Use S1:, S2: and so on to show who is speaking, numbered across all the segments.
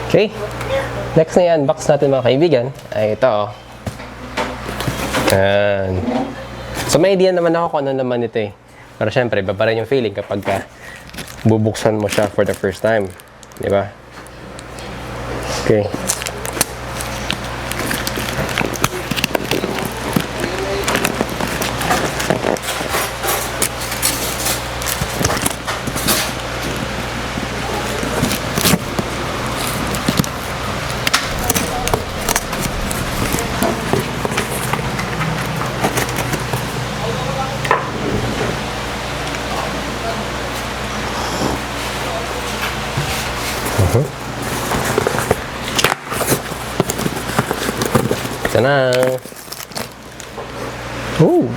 S1: Okay. Next na i-unbox natin mga kaibigan ay ito. Ayan. So may idea naman ako kung ano naman ito eh. Pero syempre, iba pa rin yung feeling kapag bubuksan mo siya for the first time. Diba? Okay. Ito na. Ooh.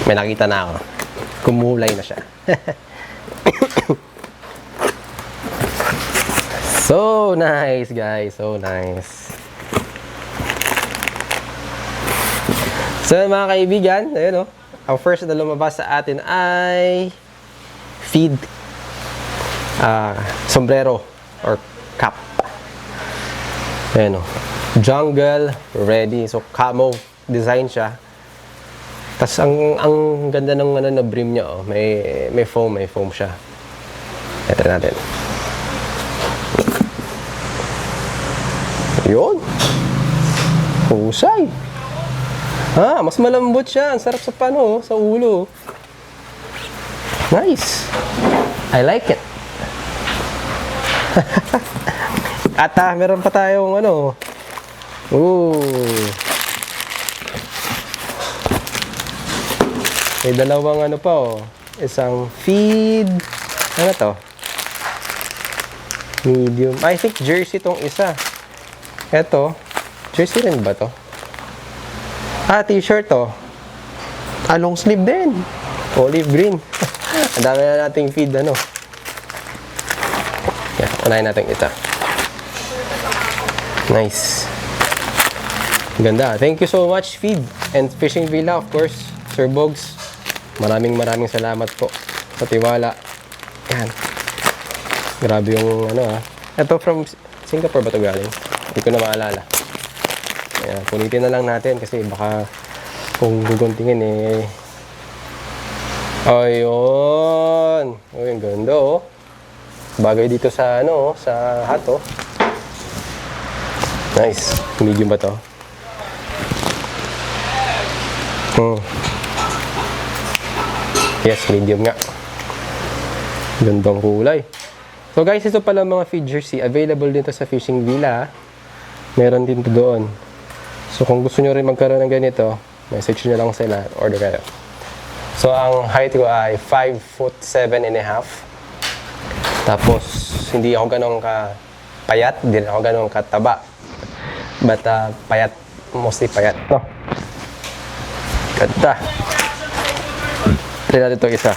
S1: May nakita na ako. Kumulay na siya. So nice, guys. So nice. So mga kaibigan, ayun o. Ang first na lumabas sa atin ay feed sombrero or cap. Ayun o. Jungle ready. So camo design siya. Tapos ang ganda ng ano na brim niya oh. May foam siya. Ito natin. Yun. Husay. Mas malambot siya. Ang sarap sa pano, sa ulo. Nice. I like it. At meron pa tayong ano. May dalawang ano pa oh. Isang feed. Ano to? Medium. I think jersey tong isa. Eto. Jersey rin ba to? T-shirt to. Long sleeve din. Olive green. Ang dami na nating feed ano. Yan. Unahin natin ito. Nice. Ganda. Thank you so much, Feed and Fishing Villa, of course. Sir Bogs, maraming salamat po sa tiwala. Yan. Grabe yung ano Ito from Singapore ba ito galing? Hindi ko na maalala. Ayan. Punitin na lang natin kasi baka kung guguntingin eh. Ayun. Uy, ang ganda oh. Bagay dito sa ano sa hat oh. Nice. Medium ba to? Yes, medium nga. Gandang kulay. So guys, ito pala mga feed jersey. Available dito sa Fishing Villa. Meron din to doon. So kung gusto nyo rin magkaroon ng ganito, message nyo lang sila. Order kayo. So ang height ko ay 5'7.5". Tapos hindi ako ganong payat. Hindi ako ganong kataba. But payat. Mostly payat. No? Ganda. Try natin ito isa.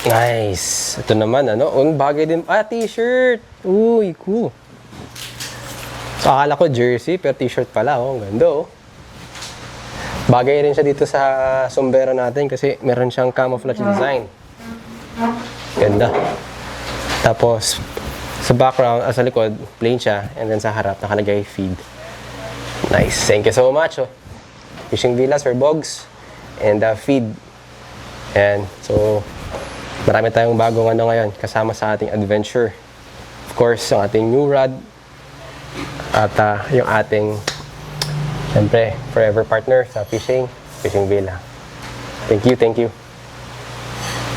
S1: Nice. Ito naman, ano? Bagay din. T-shirt. Uy, cool. So, akala ko jersey, pero t-shirt pala. Ang ganda, oh. Bagay rin siya dito sa sombrero natin kasi meron siyang camouflage design. Ganda. Tapos, sa background, sa likod, plain siya. And then sa harap, nakalagay feed. Nice. Thank you so much. Oh. Fishing Villa, Sir Bogs. And feed. And so, marami tayong bagong ano ngayon kasama sa ating adventure. Of course, yung ating new rod. At yung ating, siyempre, forever partner sa Fishing Villa. Thank you, thank you.